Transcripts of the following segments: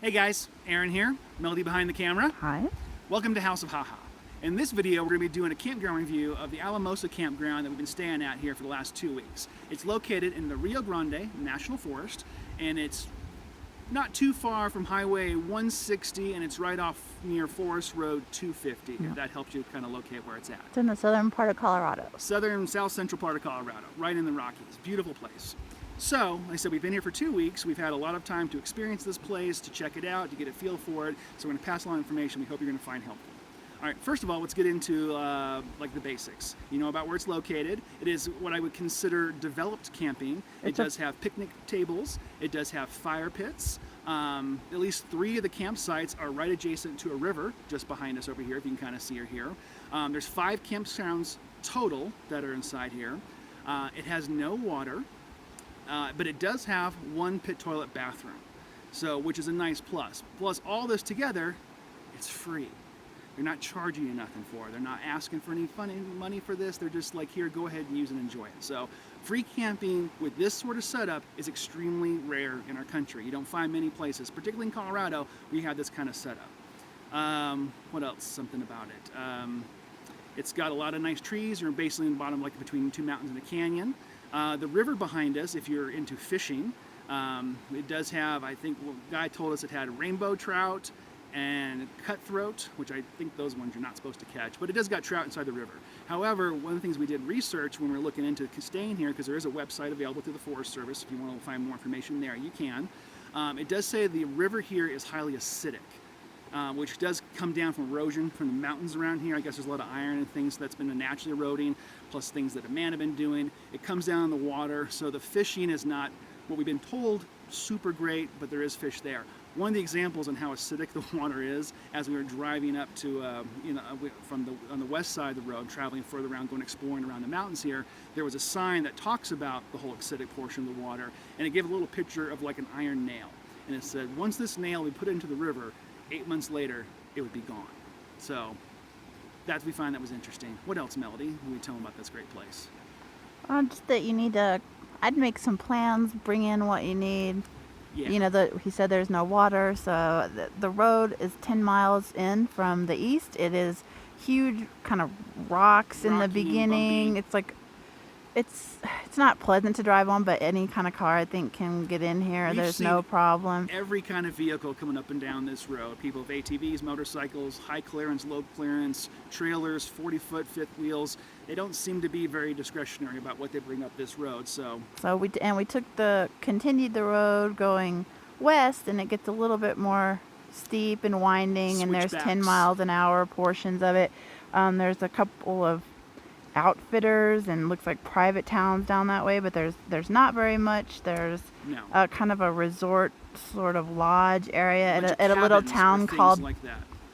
Hey guys, Aaron here, Melody behind the camera. Hi. Welcome to House of Haha. In this video, we're going to be doing a campground review of the Alamosa Campground that we've been staying at here for the last 2 weeks. It's located in the Rio Grande National Forest, and it's not too far from Highway 160, and it's right off near Forest Road 250, if that helps you kind of locate where it's at. It's in the southern part of Colorado. South central part of Colorado, right in the Rockies. Beautiful place. So, like I said, we've been here for 2 weeks. We've had a lot of time to experience this place, to check it out, to get a feel for it. So we're going to pass along information we hope you're going to find helpful. All right, first of all, let's get into like the basics. You know about where it's located. It is what I would consider developed camping. It does have picnic tables. It does have fire pits. At least 3 of the campsites are right adjacent to a river just behind us over here, if you can kind of see her here. There's 5 campgrounds total that are inside here. It has no water. But it does have 1 pit toilet bathroom, so which is a nice plus. Plus, all this together, it's free. They're not charging you nothing for it. They're not asking for any money for this. They're just like, here, go ahead and use and enjoy it. So free camping with this sort of setup is extremely rare in our country. You don't find many places, particularly in Colorado, where you have this kind of setup. What else? Something about it. It's got a lot of nice trees. You're basically in the bottom, like between 2 mountains and a canyon. The river behind us, if you're into fishing, it does have, I think, the guy told us it had rainbow trout and cutthroat, which I think those ones you're not supposed to catch, but it does got trout inside the river. However, one of the things we did research when we were looking into staying here, because there is a website available through the Forest Service, if you want to find more information there, you can. It does say the river here is highly acidic. Which does come down from erosion from the mountains around here. I guess there's a lot of iron and things that's been naturally eroding, plus things that man have been doing. It comes down in the water, so the fishing is not what we've been told super great, but there is fish there. One of the examples on how acidic the water is, as we were driving up to, on the west side of the road, traveling further around, going exploring around the mountains here, there was a sign that talks about the whole acidic portion of the water, and it gave a little picture of like an iron nail. And it said, once this nail we put it into the river, 8 months later, it would be gone. So that we find that was interesting. What else, Melody? What we tell them about this great place? Just that you need to, I'd make some plans, bring in what you need. Yeah. You know, he said there's no water, so the road is 10 miles in from the east. It is huge kind of rocks in the beginning. It's like, it's not pleasant to drive on, but any kind of car I think can get in here. There's no problem. Every kind of vehicle coming up and down this road. People with ATVs, motorcycles, high clearance, low clearance, trailers, 40-foot fifth wheels. They don't seem to be very discretionary about what they bring up this road. So we continued the road going west, and it gets a little bit more steep and winding, and there's 10 miles an hour portions of it. There's a couple of outfitters and looks like private towns down that way, but there's not very much. There's a kind of a resort sort of lodge area at a little town called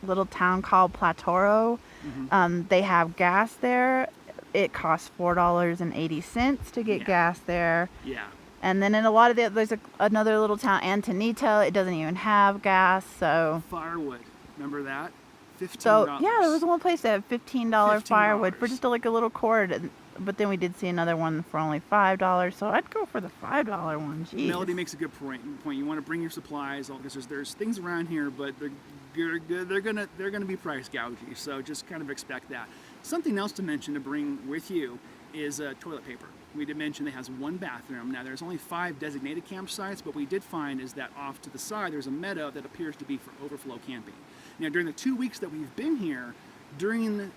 Platoro. Mm-hmm. They have gas there. It costs $4.80 to get gas there. Yeah. And then in a lot of there's another little town, Antonito. It doesn't even have gas. So firewood, remember that? $15. So yeah, there was one place that had $15 firewood for just like a little cord, but then we did see another one for only $5. So I'd go for the $5 one. Jeez. Melody makes a good point. You want to bring your supplies, because there's things around here, but they're gonna be price gougy. So just kind of expect that. Something else to mention to bring with you is toilet paper. We did mention it has 1 bathroom. Now there's only 5 designated campsites, but what we did find is that off to the side there's a meadow that appears to be for overflow camping. Now during the 2 weeks that we've been here, during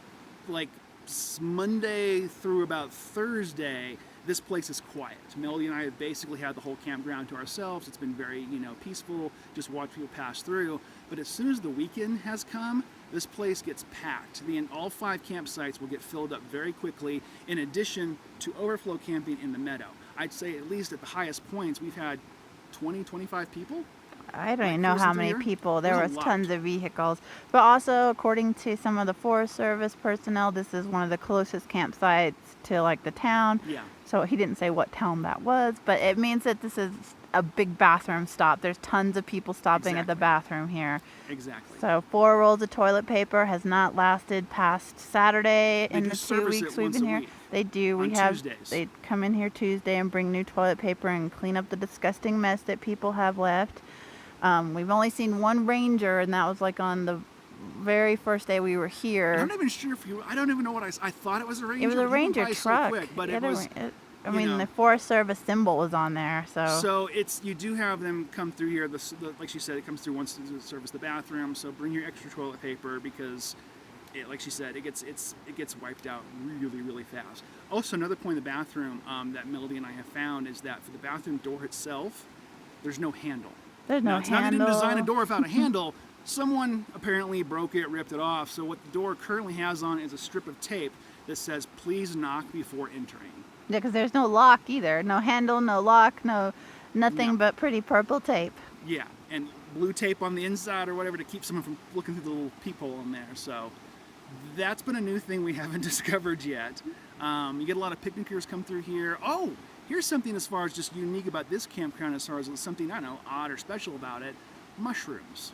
like Monday through about Thursday, this place is quiet. Melody and I have basically had the whole campground to ourselves. It's been very, peaceful, just watch people pass through. But as soon as the weekend has come, this place gets packed. All 5 campsites will get filled up very quickly, in addition to overflow camping in the meadow. I'd say at least at the highest points, we've had 20, 25 people. I don't even know how many people. There was tons of vehicles. But also, according to some of the Forest Service personnel, this is one of the closest campsites to like the town. Yeah. So he didn't say what town that was, but it means that this is a big bathroom stop. There's tons of people stopping at the bathroom here. Exactly. So 4 rolls of toilet paper has not lasted past Saturday in the 2 weeks we've been here. They do. They come in here Tuesday and bring new toilet paper and clean up the disgusting mess that people have left. We've only seen one ranger, and that was like on the very first day we were here. I'm not even sure if I don't even know what I thought it was a ranger. It was a ranger by truck. So quick, but it was. I mean, the Forest Service symbol was on there, so. So you do have them come through here. Like she said, it comes through once to service the bathroom. So bring your extra toilet paper because, like she said, it gets wiped out really, really fast. Also, another point in the bathroom that Melody and I have found is that for the bathroom door itself, there's no handle. There's no handle. It's not that they didn't design a door without a handle. Someone apparently broke it, ripped it off. So what the door currently has on is a strip of tape that says, "Please knock before entering." Yeah, because there's no lock either. No handle, no lock, nothing but pretty purple tape. Yeah, and blue tape on the inside or whatever to keep someone from looking through the little peephole in there. So that's been a new thing we haven't discovered yet. You get a lot of picnickers come through here. Oh, here's something as far as just unique about this campground as far as something, I don't know, odd or special about it. Mushrooms.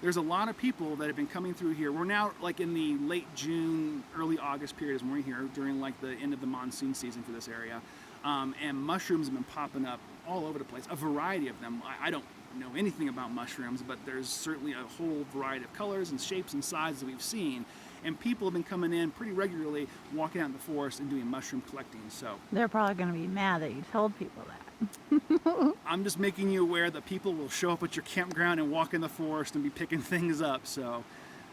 There's a lot of people that have been coming through here. We're now like in the late June, early August period as we're here during like the end of the monsoon season for this area. And mushrooms have been popping up all over the place, a variety of them. I don't know anything about mushrooms, but there's certainly a whole variety of colors and shapes and sizes that we've seen. And people have been coming in pretty regularly, walking out in the forest and doing mushroom collecting. So they're probably going to be mad that you told people that. I'm just making you aware that people will show up at your campground and walk in the forest and be picking things up. So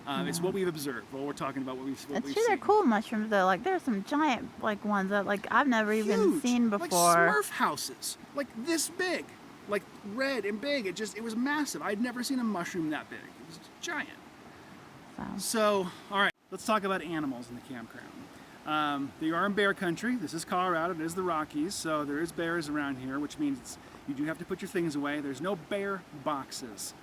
it's what we've observed. Well, we're talking about what we've seen. They're cool mushrooms though. Like there's some giant like ones that like I've never even seen before. Like Smurf houses, like this big, like red and big. It was massive. I'd never seen a mushroom that big. It was giant. So all right, let's talk about animals in the campground. They are in bear country. This is Colorado. It is the Rockies, so there is bears around here, which means you do have to put your things away. There's no bear boxes.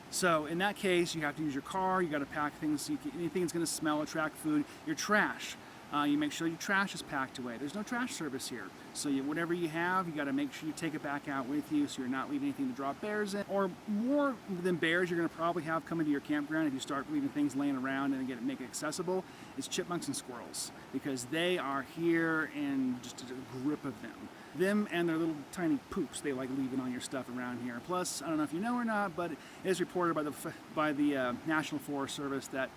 So in that case, you have to use your car. You got to pack things, so anything that's going to smell, attract food. Your trash. You make sure your trash is packed away. There's no trash service here. So whatever you have, you got to make sure you take it back out with you so you're not leaving anything to draw bears in. Or more than bears, you're going to probably have coming to your campground if you start leaving things laying around and make it accessible, is chipmunks and squirrels. Because they are here and just a grip of them. Them and their little tiny poops they like leaving on your stuff around here. Plus, I don't know if you know or not, but it is reported by the National Forest Service that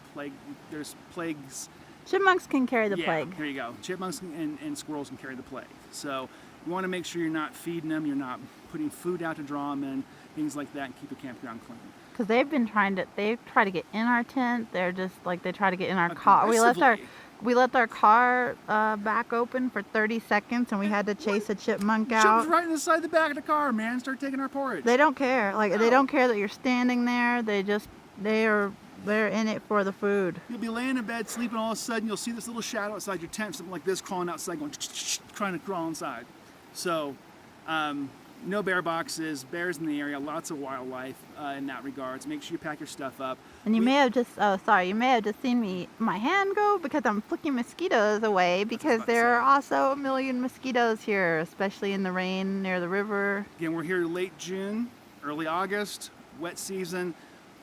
there's plagues. Chipmunks can carry the plague. There you go. Chipmunks and squirrels can carry the plague. So you want to make sure you're not feeding them, you're not putting food out to draw them in, things like that, and keep the campground clean. Because they try to get in our tent. They're just like they try to get in our car. We left our car back open for 30 seconds, and we had to chase a chipmunk out. Jumped right inside the back of the car, man. Start taking our porridge. They don't care. They don't care that you're standing there. They're in it for the food. You'll be laying in bed, sleeping, all of a sudden you'll see this little shadow outside your tent, something like this, crawling outside, going, trying to crawl inside. So, no bear boxes, bears in the area, lots of wildlife in that regard. So make sure you pack your stuff up. And you may have just seen my hand go because I'm flicking mosquitoes away because there are also a million mosquitoes here, especially in the rain near the river. Again, we're here late June, early August, wet season,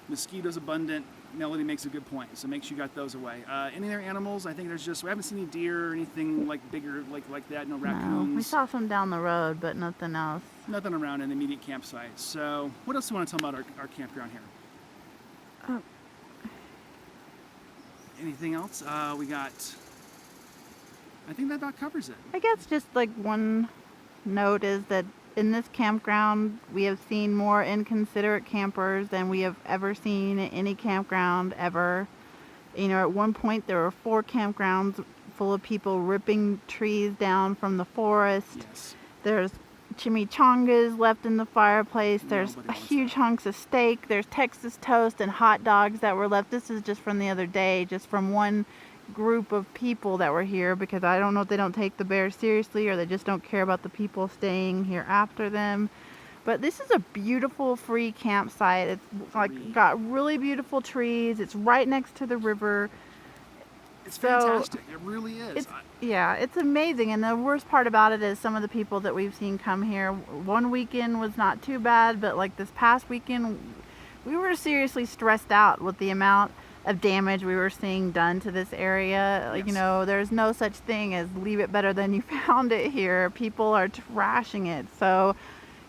mosquitoes abundant. Melody makes a good point, so make sure you got those away. Any other animals? I think we haven't seen any deer or anything like bigger like that. No raccoons. No, we saw some down the road, but nothing else. Nothing around in the immediate campsite. So, what else do you want to tell about our campground here? Anything else? We got. I think that about covers it. I guess just like one note is that in this campground, we have seen more inconsiderate campers than we have ever seen at any campground ever. At one point there were 4 campgrounds full of people ripping trees down from the forest. Yes. There's chimichangas left in the fireplace. There's huge hunks of steak. There's Texas toast and hot dogs that were left. This is just from the other day, just from one group of people that were here, because I don't know if they don't take the bears seriously or they just don't care about the people staying here after them. But this is a beautiful free campsite. It's like got really beautiful trees. It's right next to the river. It's fantastic. It really is. It's amazing. And the worst part about it is some of the people that we've seen come here. One weekend was not too bad, but like this past weekend, we were seriously stressed out with the amount of damage we were seeing done to this area. Yes. There's no such thing as leave it better than you found it here. People are trashing it. So,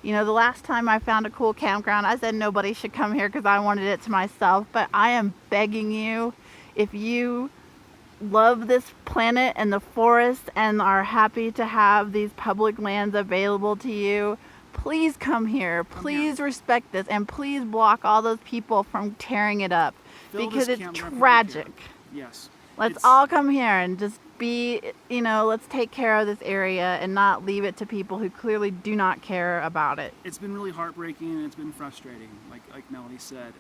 You know, the last time I found a cool campground, I said nobody should come here because I wanted it to myself. But I am begging you, if you love this planet and the forest and are happy to have these public lands available to you, please come here. Please respect this, and please block all those people from tearing it up because it's tragic. Yes. Let's all come here and just be, you know, let's take care of this area and not leave it to people who clearly do not care about it. It's been really heartbreaking and it's been frustrating, like Melody said.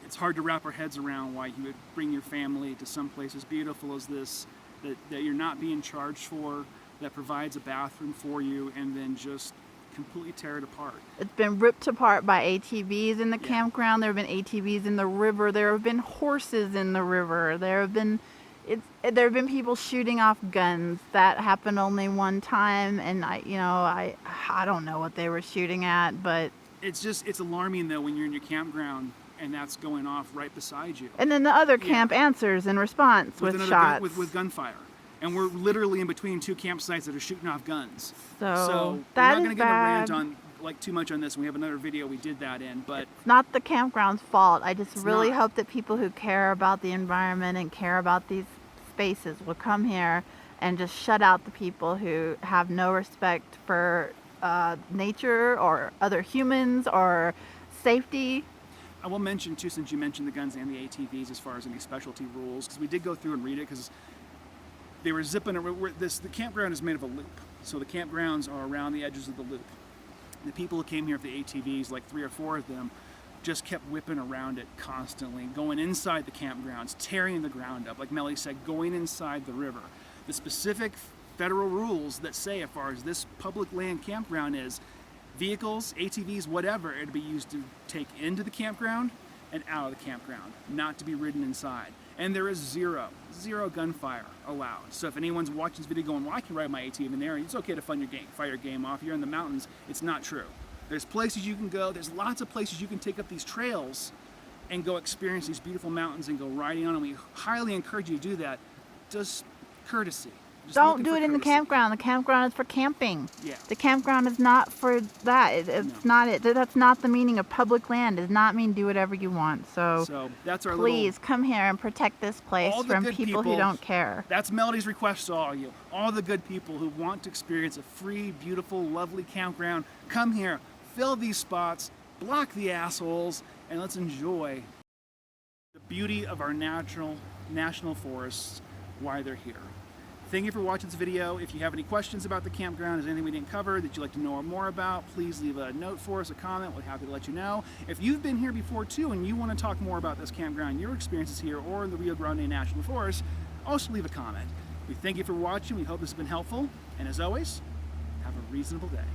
It's hard to wrap our heads around why you would bring your family to some place as beautiful as this, that you're not being charged for, that provides a bathroom for you, and then just completely tear it apart. It's been ripped apart by ATVs in the campground. There have been ATVs in the river. There have been horses in the river. There have been people shooting off guns. That happened only one time, and I don't know what they were shooting at, but it's alarming though when you're in your campground and that's going off right beside you. And then the other camp answers in response with shots. With gunfire. And we're literally in between two campsites that are shooting off guns. So that we're not going to get a rant on too much on this. We have another video we did that in, but it's not the campground's fault. I just really hope that people who care about the environment and care about these spaces will come here and just shut out the people who have no respect for nature or other humans or safety. I will mention too, since you mentioned the guns and the ATVs, as far as any specialty rules, because we did go through and read it, because they were zipping. The campground is made of a loop, so the campgrounds are around the edges of the loop. The people who came here with the ATVs, like 3 or 4 of them, just kept whipping around it constantly, going inside the campgrounds, tearing the ground up, like Melly said, going inside the river. The specific federal rules that say, as far as this public land campground is, vehicles, ATVs, whatever, are to be used to take into the campground and out of the campground, not to be ridden inside. And there is zero gunfire allowed. So if anyone's watching this video going, well, I can ride my ATV in there, it's okay to fire your game off. You're in the mountains. It's not true. There's places you can go. There's lots of places you can take up these trails and go experience these beautiful mountains and go riding on them. We highly encourage you to do that. Just courtesy. Don't do it in the campground. The campground is for camping. Yeah. The campground is not for that. It's not it. That's not the meaning of public land. It does not mean do whatever you want. So that's our please come here and protect this place from people who don't care. That's Melody's request to all of you. All the good people who want to experience a free, beautiful, lovely campground, come here, fill these spots, block the assholes, and let's enjoy the beauty of our national forests while they're here. Thank you for watching this video. If you have any questions about the campground, is anything we didn't cover that you'd like to know more about, please leave a note for us, a comment. We're happy to let you know. If you've been here before too and you want to talk more about this campground, your experiences here or in the Rio Grande National Forest, also leave a comment. We thank you for watching. We hope this has been helpful. And as always, have a reasonable day.